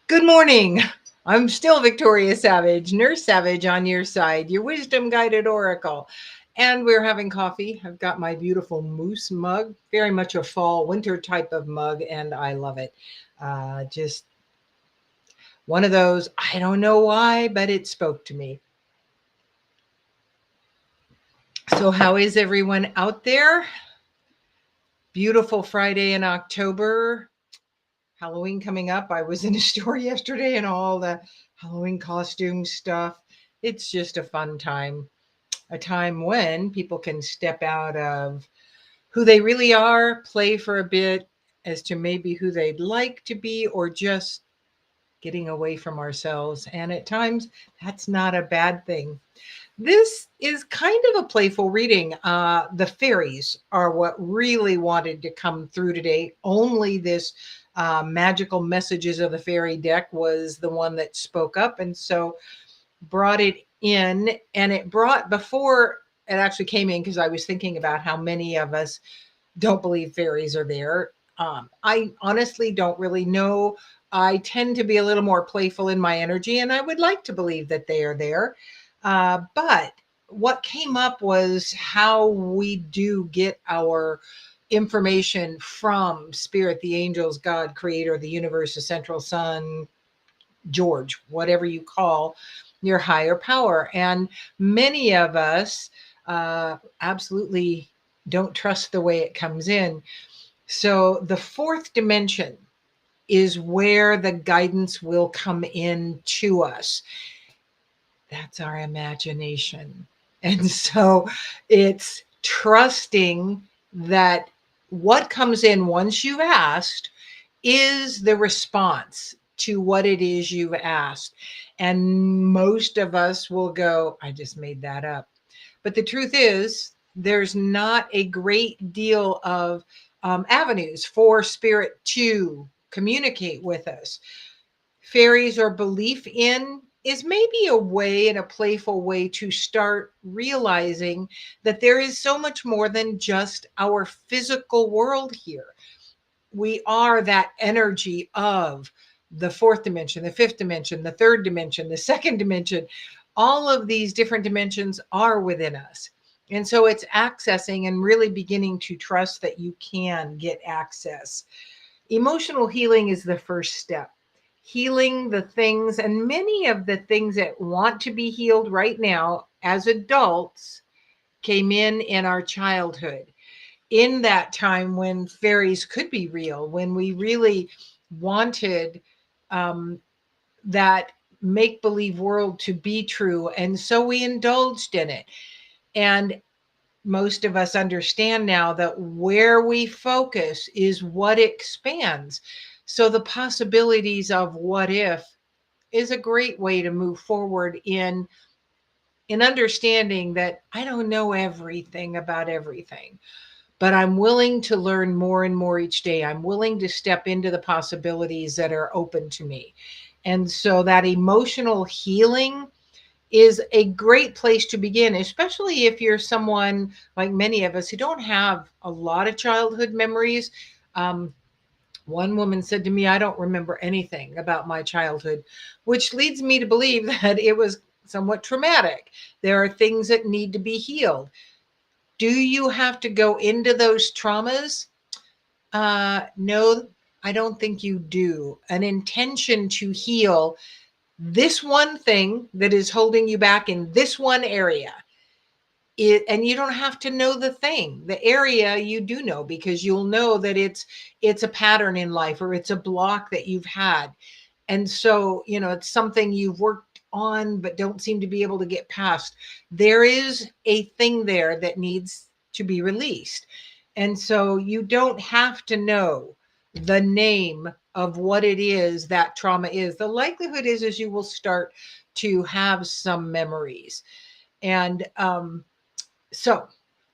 Good morning. I'm still Victoria Savage, Nurse Savage on your side, your wisdom guided oracle. And we're having coffee. I've got my beautiful moose mug, very much a fall winter type of mug, and I love it. Just one of those, I don't know why, but it spoke to me. So, how is everyone out there? Beautiful Friday in October. Halloween coming up. I was in a store yesterday and all the Halloween costume stuff. It's just a fun time, a time when people can step out of who they really are, play for a bit as to maybe who they'd like to be, or just getting away from ourselves. And at times, that's not a bad thing. This is kind of a playful reading. The fairies are what really wanted to come through today. Only this magical messages of the fairy deck was the one that spoke up. And so brought it in, and it brought before it actually came in because I was thinking about how many of us don't believe fairies are there. I honestly don't really know. I tend to be a little more playful in my energy, and I would like to believe that they are there. But what came up was how we do get our information from spirit, the angels, God, creator, the universe, the central sun, George, whatever you call your higher power. And many of us absolutely don't trust the way it comes in. So the fourth dimension is where the guidance will come in to us. That's our imagination. And so it's trusting that what comes in once you've asked is the response to what it is you've asked. And most of us will go, I just made that up. But the truth is, there's not a great deal of avenues for spirit to communicate with us. Fairies or belief in is maybe a way and a playful way to start realizing that there is so much more than just our physical world here. We are that energy of the fourth dimension, the fifth dimension, the third dimension, the second dimension. All of these different dimensions are within us. And so it's accessing and really beginning to trust that you can get access. Emotional healing is the first step. Healing the things, and many of the things that want to be healed right now as adults came in our childhood, in that time when fairies could be real, when we really wanted um, that make believe world to be true. And so we indulged in it. And most of us understand now that where we focus is what expands. So the possibilities of what if is a great way to move forward in understanding that I don't know everything about everything, but I'm willing to learn more and more each day. I'm willing to step into the possibilities that are open to me. And so that emotional healing is a great place to begin, especially if you're someone like many of us who don't have a lot of childhood memories. Um, One woman said to me, I don't remember anything about my childhood, which leads me to believe that it was somewhat traumatic. There are things that need to be healed. Do you have to go into those traumas? No, I don't think you do. An intention to heal this one thing that is holding you back in this one area. And you don't have to know the thing. The area you do know, because you'll know that it's a pattern in life, or it's a block that you've had. And so, it's something you've worked on but don't seem to be able to get past. There is a thing there that needs to be released. And so you don't have to know the name of what it is that trauma is. The likelihood is you will start to have some memories. And so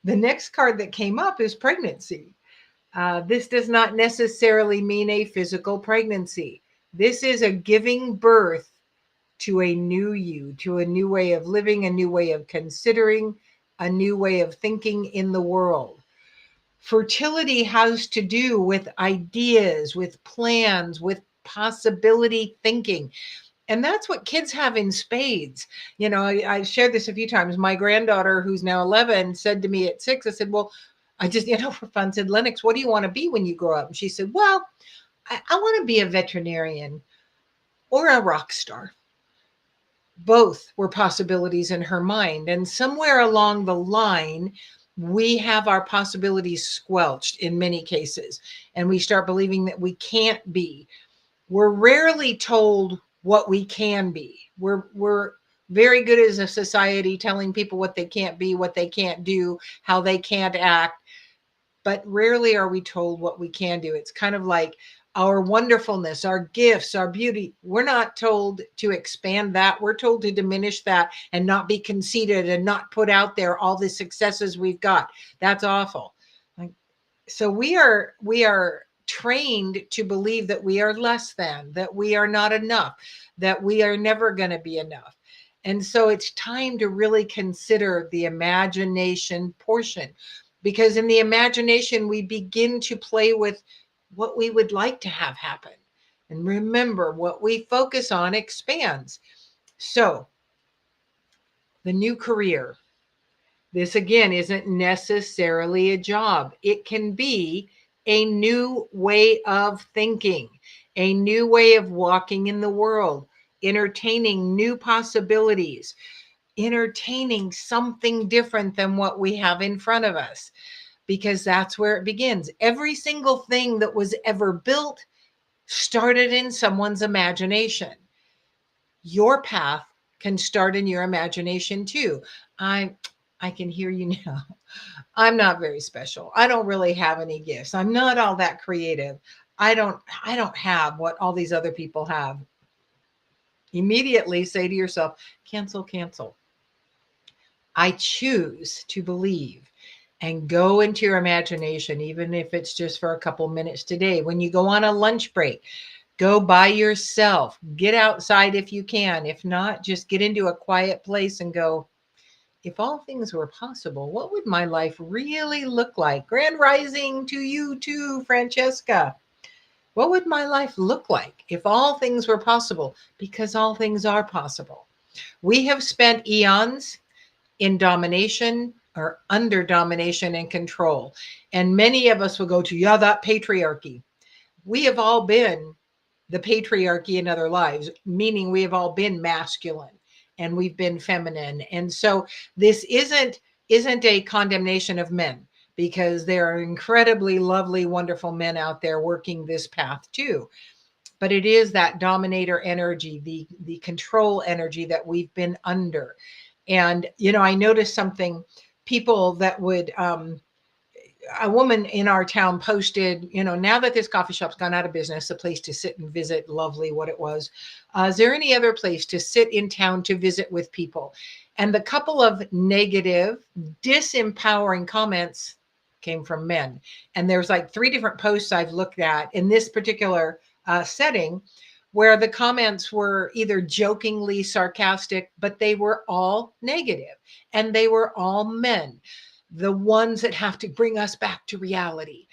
the next card that came up is pregnancy. This does not necessarily mean a physical pregnancy. This is a giving birth to a new you, to a new way of living, a new way of considering, a new way of thinking in the world. Fertility has to do with ideas, with plans, with possibility thinking. And that's what kids have in spades. I shared this a few times. My granddaughter, who's now 11, said to me at 6, I said, well, I just, for fun said, Lennox, what do you want to be when you grow up? And she said, well, I want to be a veterinarian or a rock star. Both were possibilities in her mind. And somewhere along the line, we have our possibilities squelched in many cases. And we start believing that we can't be. We're rarely told what we can be. We're very good as a society telling people what they can't be, what they can't do, how they can't act. But rarely are we told what we can do. It's kind of like our wonderfulness, our gifts, our beauty. We're not told to expand that. We're told to diminish that and not be conceited and not put out there all the successes we've got. That's awful. So we are trained to believe that we are less than, that we are not enough, that we are never going to be enough. And so it's time to really consider the imagination portion, because in the imagination, we begin to play with what we would like to have happen. And remember, what we focus on expands. So the new career, this again isn't necessarily a job. It can be a new way of thinking, a new way of walking in the world, entertaining new possibilities, entertaining something different than what we have in front of us, because that's where it begins. Every single thing that was ever built started in someone's imagination. Your path can start in your imagination too. I can hear you now. I'm not very special. I don't really have any gifts. I'm not all that creative. I don't have what all these other people have. Immediately say to yourself, cancel, cancel. I choose to believe, and go into your imagination, even if it's just for a couple minutes today. When you go on a lunch break, go by yourself, get outside if you can. If not, just get into a quiet place and go, if all things were possible, what would my life really look like? Grand rising to you too, Francesca. What would my life look like if all things were possible? Because all things are possible. We have spent eons in domination or under domination and control. And many of us will go to, yeah, that patriarchy. We have all been the patriarchy in other lives, meaning we have all been masculine and we've been feminine. And so this isn't a condemnation of men, because there are incredibly lovely, wonderful men out there working this path too. But it is that dominator energy, the control energy that we've been under. And, I noticed something, people that would, a woman in our town posted, now that this coffee shop's gone out of business, a place to sit and visit, lovely what it was. Is there any other place to sit in town to visit with people? And the couple of negative, disempowering comments came from men. And there's like 3 different posts I've looked at in this particular setting, where the comments were either jokingly sarcastic, but they were all negative, and they were all men, the ones that have to bring us back to reality.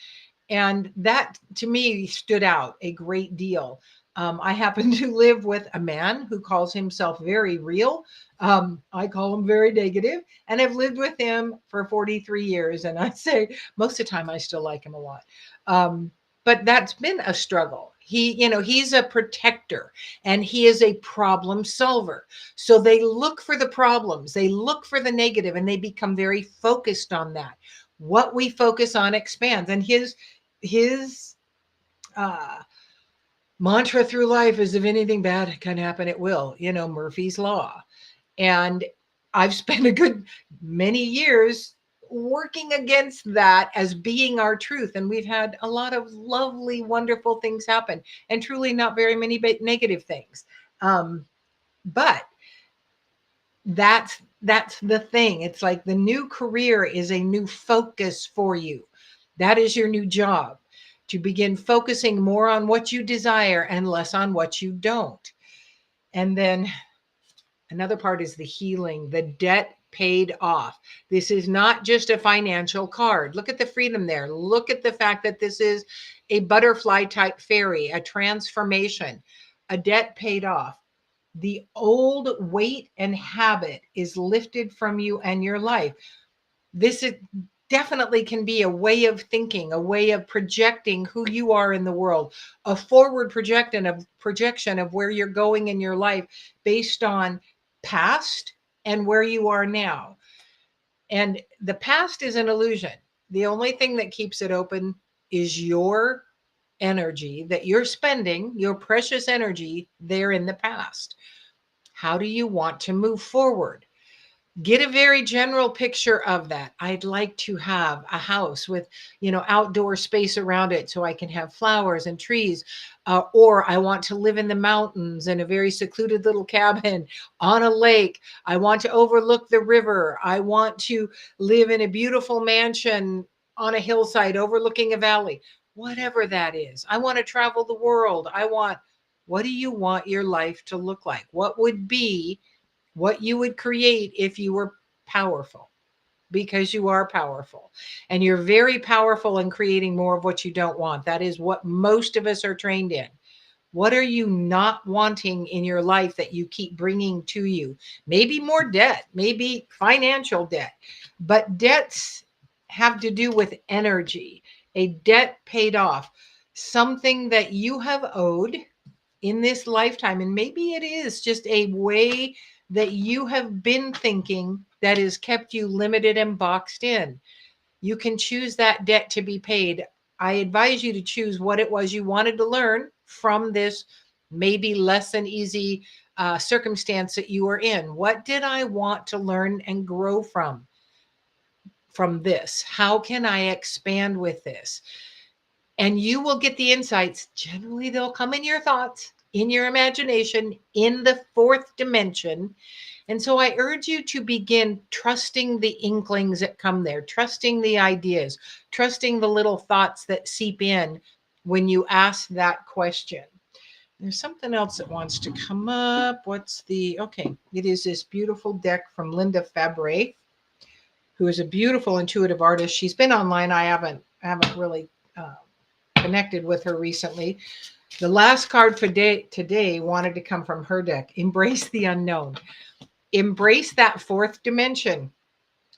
And that to me stood out a great deal. I happen to live with a man who calls himself very real. I call him very negative, and I've lived with him for 43 years. And I say most of the time I still like him a lot. But that's been a struggle. He's a protector, and he is a problem solver. So they look for the problems, they look for the negative, and they become very focused on that. What we focus on expands. And his mantra through life is, if anything bad can happen, it will, Murphy's Law. And I've spent a good many years working against that as being our truth. And we've had a lot of lovely, wonderful things happen, and truly not very many negative things. But that's the thing. It's like the new career is a new focus for you. That is your new job, to begin focusing more on what you desire and less on what you don't. And then another part is the healing, the debt paid off. This is not just a financial card. Look at the freedom there. Look at the fact that this is a butterfly type fairy, a transformation, a debt paid off. The old weight and habit is lifted from you and your life. This is definitely can be a way of thinking, a way of projecting who you are in the world, a forward projection of where you're going in your life based on past and where you are now. And the past is an illusion. The only thing that keeps it open is your energy that you're spending, your precious energy there in the past. How do you want to move forward? Get a very general picture of that. I'd like to have a house with, outdoor space around it so I can have flowers and trees. Or I want to live in the mountains in a very secluded little cabin on a lake. I want to overlook the river. I want to live in a beautiful mansion on a hillside overlooking a valley. Whatever that is. I want to travel the world. What do you want your life to look like? What would be what you would create if you were powerful? Because you are powerful, and you're very powerful in creating more of what you don't want. That is what most of us are trained in. What are you not wanting in your life that you keep bringing to you? Maybe more debt, maybe financial debt, but debts have to do with energy. A debt paid off, something that you have owed in this lifetime. And maybe it is just a way that you have been thinking that has kept you limited and boxed in. You can choose that debt to be paid. I advise you to choose what it was you wanted to learn from this maybe less than easy circumstance that you were in. What did I want to learn and grow from this? How can I expand with this? And you will get the insights. Generally, they'll come in your thoughts, in your imagination, in the fourth dimension. And so I urge you to begin trusting the inklings that come there, trusting the ideas, trusting the little thoughts that seep in when you ask that question. There's something else that wants to come up. Okay, it is this beautiful deck from Linda Fabre, who is a beautiful intuitive artist. She's been online. I haven't really connected with her recently. The last card for today wanted to come from her deck. Embrace the unknown. Embrace that fourth dimension.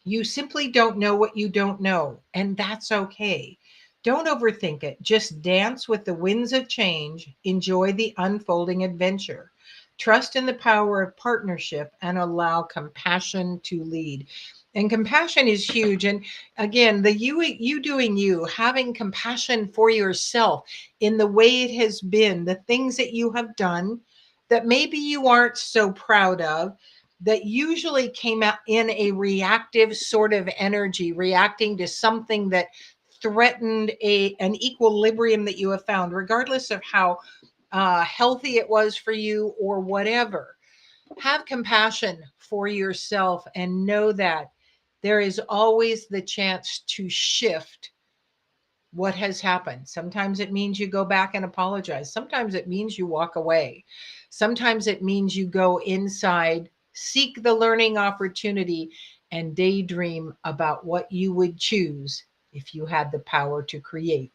You simply don't know what you don't know, and that's okay. Don't overthink it. Just dance with the winds of change. Enjoy the unfolding adventure. Trust in the power of partnership and allow compassion to lead. And compassion is huge. And again, the you doing you, having compassion for yourself in the way it has been, the things that you have done that maybe you aren't so proud of, that usually came out in a reactive sort of energy, reacting to something that threatened an equilibrium that you have found, regardless of how healthy it was for you or whatever. Have compassion for yourself and know that there is always the chance to shift what has happened. Sometimes it means you go back and apologize. Sometimes it means you walk away. Sometimes it means you go inside, seek the learning opportunity, and daydream about what you would choose if you had the power to create,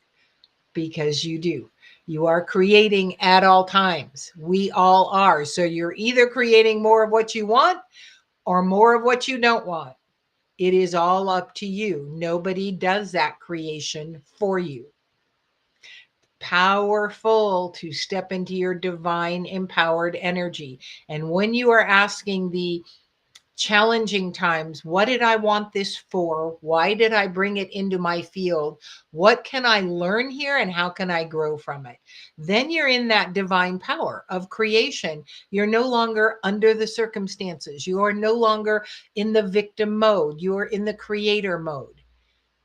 because you do. You are creating at all times. We all are. So you're either creating more of what you want or more of what you don't want. It is all up to you. Nobody does that creation for you. Powerful to step into your divine empowered energy. And when you are asking the challenging times, what did I want this for? Why did I bring it into my field? What can I learn here and how can I grow from it? Then you're in that divine power of creation. You're no longer under the circumstances. You are no longer in the victim mode. You're in the creator mode.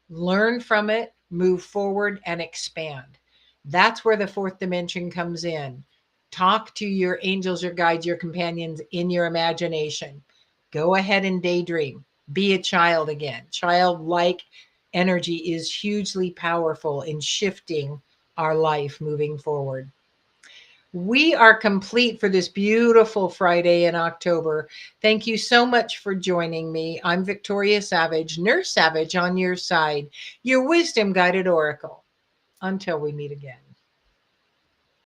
Learn from it, move forward, and expand. That's where the fourth dimension comes in. Talk to your angels, your guides, your companions in your imagination. Go ahead and daydream. Be a child again. Childlike energy is hugely powerful in shifting our life moving forward. We are complete for this beautiful Friday in October. Thank you so much for joining me. I'm Victoria Savage, Nurse Savage on your side, your wisdom guided oracle. Until we meet again.